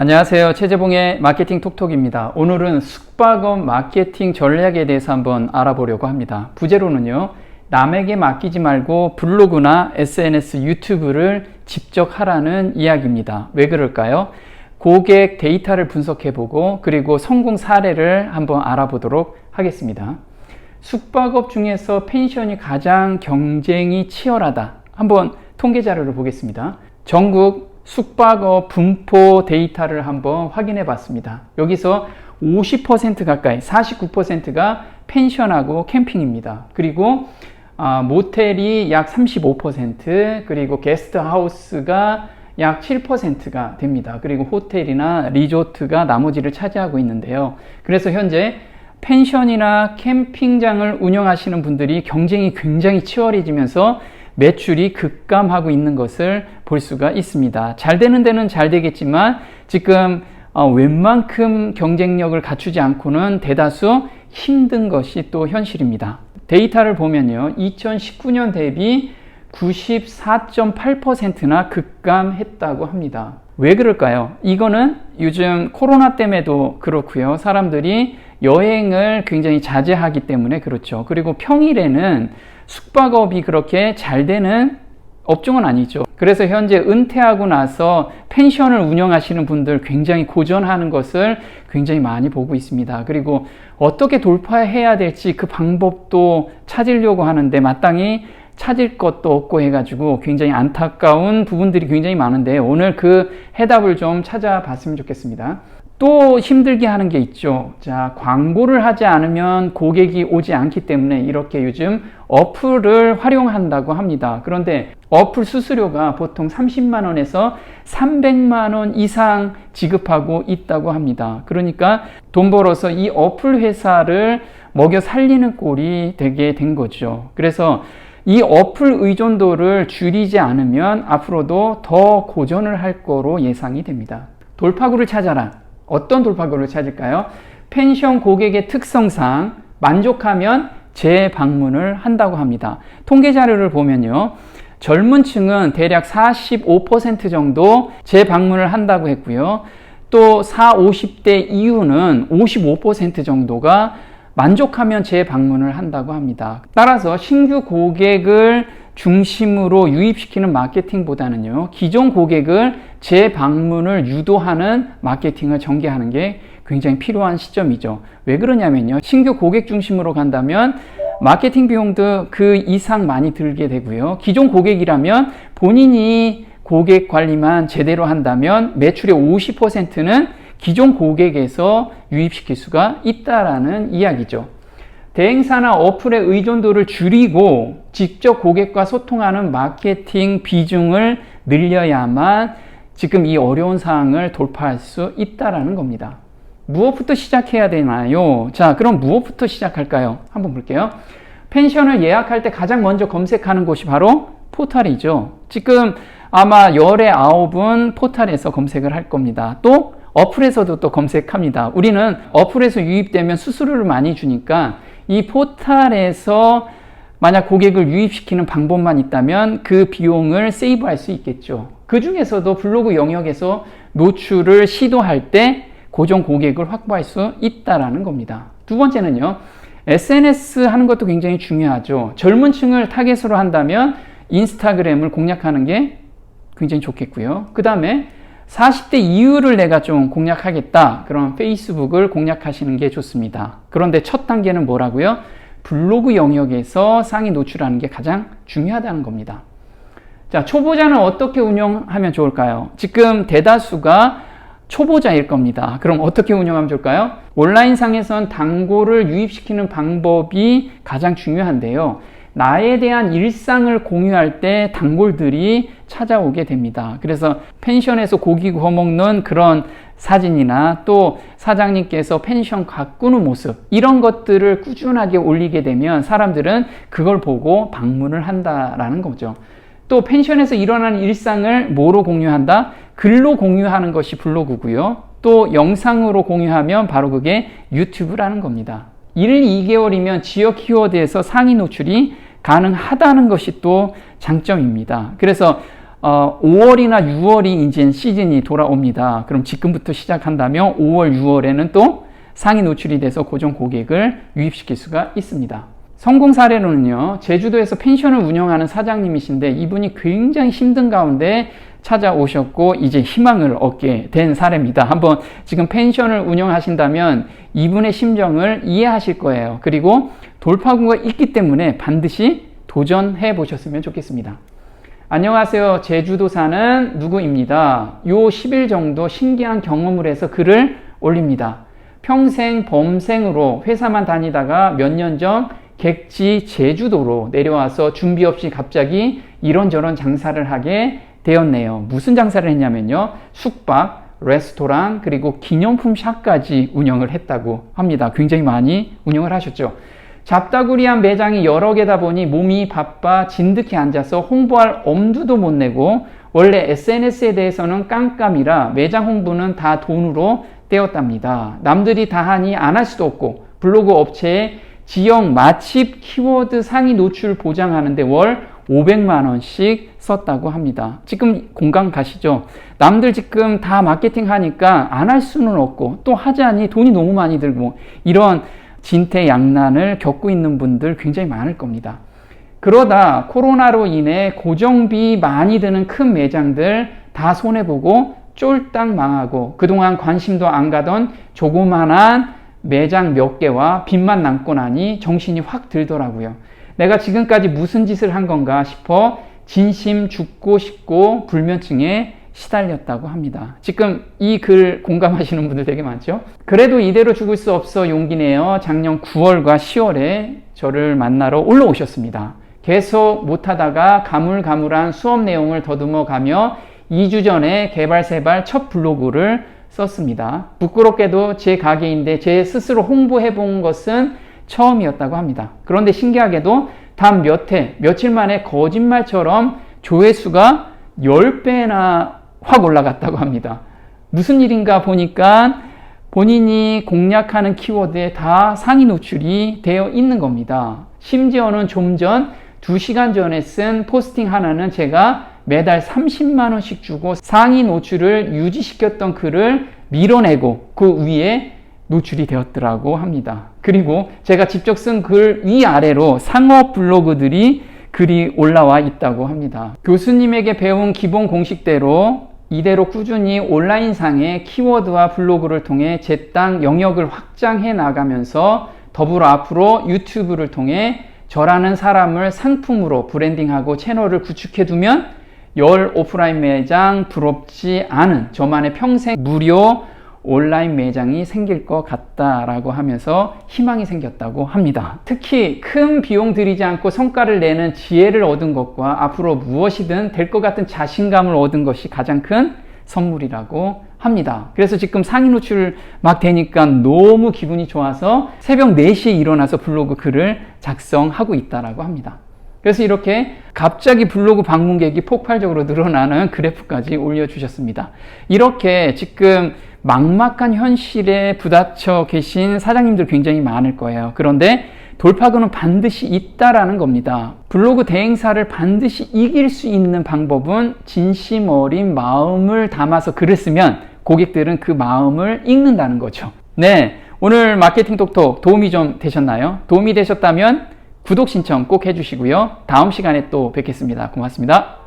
안녕하세요. 최재봉의 마케팅 톡톡입니다. 오늘은 숙박업 마케팅 전략에 대해서 한번 알아보려고 합니다. 부제로는요, 남에게 맡기지 말고 블로그나 SNS, 유튜브를 직접 하라는 이야기입니다. 왜 그럴까요? 고객 데이터를 분석해보고 그리고 성공 사례를 한번 알아보도록 하겠습니다. 숙박업 중에서 펜션이 가장 경쟁이 치열하다. 한번 통계 자료를 보겠습니다. 전국 숙박업 분포 데이터를 한번 확인해 봤습니다. 여기서 50% 가까이, 49%가 펜션하고 캠핑입니다. 그리고 모텔이 약 35%, 그리고 게스트하우스가 약 7%가 됩니다. 그리고 호텔이나 리조트가 나머지를 차지하고 있는데요. 그래서 현재 펜션이나 캠핑장을 운영하시는 분들이 경쟁이 굉장히 치열해지면서 매출이 급감하고 있는 것을 볼 수가 있습니다. 잘 되는 데는 잘 되겠지만 지금 웬만큼 경쟁력을 갖추지 않고는 대다수 힘든 것이 또 현실입니다. 데이터를 보면요, 2019년 대비 94.8%나 급감했다고 합니다. 왜 그럴까요? 이거는 요즘 코로나 때문에도 그렇고요. 사람들이 여행을 굉장히 자제하기 때문에 그렇죠. 그리고 평일에는 숙박업이 그렇게 잘 되는 업종은 아니죠. 그래서 현재 은퇴하고 나서 펜션을 운영하시는 분들 굉장히 고전하는 것을 굉장히 많이 보고 있습니다. 그리고 어떻게 돌파해야 될지 그 방법도 찾으려고 하는데 마땅히 찾을 것도 없고 해가지고 굉장히 안타까운 부분들이 굉장히 많은데 오늘 그 해답을 좀 찾아봤으면 좋겠습니다. 또 힘들게 하는 게 있죠. 자, 광고를 하지 않으면 고객이 오지 않기 때문에 이렇게 요즘 어플을 활용한다고 합니다. 그런데 어플 수수료가 보통 30만 원에서 300만 원 이상 지급하고 있다고 합니다. 그러니까 돈 벌어서 이 어플 회사를 먹여 살리는 꼴이 되게 된 거죠. 그래서 이 어플 의존도를 줄이지 않으면 앞으로도 더 고전을 할 거로 예상이 됩니다. 돌파구를 찾아라. 어떤 돌파구를 찾을까요? 펜션 고객의 특성상 만족하면 재방문을 한다고 합니다. 통계 자료를 보면요, 젊은 층은 대략 45% 정도 재방문을 한다고 했고요. 또 40, 50대 이후는 55% 정도가 만족하면 재방문을 한다고 합니다. 따라서 신규 고객을 중심으로 유입시키는 마케팅보다는요, 기존 고객을 재방문을 유도하는 마케팅을 전개하는 게 굉장히 필요한 시점이죠. 왜 그러냐면요, 신규 고객 중심으로 간다면 마케팅 비용도 그 이상 많이 들게 되고요. 기존 고객이라면 본인이 고객 관리만 제대로 한다면 매출의 50%는 기존 고객에서 유입시킬 수가 있다라는 이야기죠. 대행사나 어플의 의존도를 줄이고 직접 고객과 소통하는 마케팅 비중을 늘려야만 지금 이 어려운 상황을 돌파할 수 있다라는 겁니다. 무엇부터 시작해야 되나요? 자, 그럼 무엇부터 시작할까요? 한번 볼게요. 펜션을 예약할 때 가장 먼저 검색하는 곳이 바로 포털이죠. 지금 아마 열의 9은 포털에서 검색을 할 겁니다. 또 어플에서도 또 검색합니다. 우리는 어플에서 유입되면 수수료를 많이 주니까 이 포털에서 만약 고객을 유입시키는 방법만 있다면 그 비용을 세이브할 수 있겠죠. 그 중에서도 블로그 영역에서 노출을 시도할 때 고정 고객을 확보할 수 있다라는 겁니다. 두 번째는요, SNS 하는 것도 굉장히 중요하죠. 젊은 층을 타겟으로 한다면 인스타그램을 공략하는 게 굉장히 좋겠고요. 그 다음에 40대 이후를 내가 좀 공략하겠다. 그럼 페이스북을 공략하시는 게 좋습니다. 그런데 첫 단계는 뭐라고요? 블로그 영역에서 상위 노출하는 게 가장 중요하다는 겁니다. 자, 초보자는 어떻게 운영하면 좋을까요? 지금 대다수가 초보자일 겁니다. 그럼 어떻게 운영하면 좋을까요? 온라인상에선 단골을 유입시키는 방법이 가장 중요한데요. 나에 대한 일상을 공유할 때 단골들이 찾아오게 됩니다. 그래서 펜션에서 고기 구워 먹는 그런 사진이나 또 사장님께서 펜션 가꾸는 모습, 이런 것들을 꾸준하게 올리게 되면 사람들은 그걸 보고 방문을 한다라는 거죠. 또 펜션에서 일어나는 일상을 뭐로 공유한다? 글로 공유하는 것이 블로그고요. 또 영상으로 공유하면 바로 그게 유튜브라는 겁니다. 1, 2개월이면 지역 키워드에서 상위 노출이 가능하다는 것이 또 장점입니다. 그래서 5월이나 6월이 이제 시즌이 돌아옵니다. 그럼 지금부터 시작한다면 5월, 6월에는 또 상위 노출이 돼서 고정 고객을 유입시킬 수가 있습니다. 성공 사례로는요, 제주도에서 펜션을 운영하는 사장님이신데 이분이 굉장히 힘든 가운데 찾아오셨고 이제 희망을 얻게 된 사례입니다. 한번 지금 펜션을 운영하신다면 이분의 심정을 이해하실 거예요. 그리고 돌파구가 있기 때문에 반드시 도전해 보셨으면 좋겠습니다. 안녕하세요. 제주도 사는 누구입니다. 요 10일 정도 신기한 경험을 해서 글을 올립니다. 평생 범생으로 회사만 다니다가 몇 년 전 객지 제주도로 내려와서 준비 없이 갑자기 이런저런 장사를 하게 되었네요. 무슨 장사를 했냐면요. 숙박, 레스토랑, 그리고 기념품 샵까지 운영을 했다고 합니다. 굉장히 많이 운영을 하셨죠. 잡다구리한 매장이 여러 개다 보니 몸이 바빠 진득히 앉아서 홍보할 엄두도 못 내고 원래 SNS에 대해서는 깜깜이라 매장 홍보는 다 돈으로 떼었답니다. 남들이 다 하니 안 할 수도 없고 블로그 업체에 지역 맛집 키워드 상위 노출 보장하는데 월 500만 원씩 썼다고 합니다. 지금 공감 가시죠? 남들 지금 다 마케팅 하니까 안 할 수는 없고 또 하자니 돈이 너무 많이 들고 이런 진퇴양난을 겪고 있는 분들 굉장히 많을 겁니다. 그러다 코로나로 인해 고정비 많이 드는 큰 매장들 다 손해보고 쫄딱 망하고 그동안 관심도 안 가던 조그만한 매장 몇 개와 빚만 남고 나니 정신이 확 들더라고요. 내가 지금까지 무슨 짓을 한 건가 싶어 진심 죽고 싶고 불면증에 시달렸다고 합니다. 지금 이 글 공감하시는 분들 되게 많죠? 그래도 이대로 죽을 수 없어 용기 내어 작년 9월과 10월에 저를 만나러 올라오셨습니다. 계속 못하다가 가물가물한 수업 내용을 더듬어 가며 2주 전에 개발세발 첫 블로그를 썼습니다. 부끄럽게도 제 가게인데 제 스스로 홍보해 본 것은 처음이었다고 합니다. 그런데 신기하게도 단 몇 해, 며칠 만에 거짓말처럼 조회수가 10배나 확 올라갔다고 합니다. 무슨 일인가 보니까 본인이 공략하는 키워드에 다 상위 노출이 되어 있는 겁니다. 심지어는 좀 전 2시간 전에 쓴 포스팅 하나는 제가 매달 30만 원씩 주고 상위 노출을 유지시켰던 글을 밀어내고 그 위에 노출이 되었더라고 합니다. 그리고 제가 직접 쓴 글 위아래로 상업 블로그들이 글이 올라와 있다고 합니다. 교수님에게 배운 기본 공식대로 이대로 꾸준히 온라인상의 키워드와 블로그를 통해 제 땅 영역을 확장해 나가면서 더불어 앞으로 유튜브를 통해 저라는 사람을 상품으로 브랜딩하고 채널을 구축해 두면 열 오프라인 매장 부럽지 않은 저만의 평생 무료 온라인 매장이 생길 것 같다라고 하면서 희망이 생겼다고 합니다. 특히 큰 비용 들이지 않고 성과를 내는 지혜를 얻은 것과 앞으로 무엇이든 될 것 같은 자신감을 얻은 것이 가장 큰 선물이라고 합니다. 그래서 지금 상위 노출 막 되니까 너무 기분이 좋아서 새벽 4시에 일어나서 블로그 글을 작성하고 있다라고 합니다. 그래서 이렇게 갑자기 블로그 방문객이 폭발적으로 늘어나는 그래프까지 올려주셨습니다. 이렇게 지금 막막한 현실에 부딪혀 계신 사장님들 굉장히 많을 거예요. 그런데 돌파구는 반드시 있다라는 겁니다. 블로그 대행사를 반드시 이길 수 있는 방법은 진심 어린 마음을 담아서 글을 쓰면 고객들은 그 마음을 읽는다는 거죠. 네, 오늘 마케팅 톡톡 도움이 좀 되셨나요? 도움이 되셨다면 구독 신청 꼭 해주시고요. 다음 시간에 또 뵙겠습니다. 고맙습니다.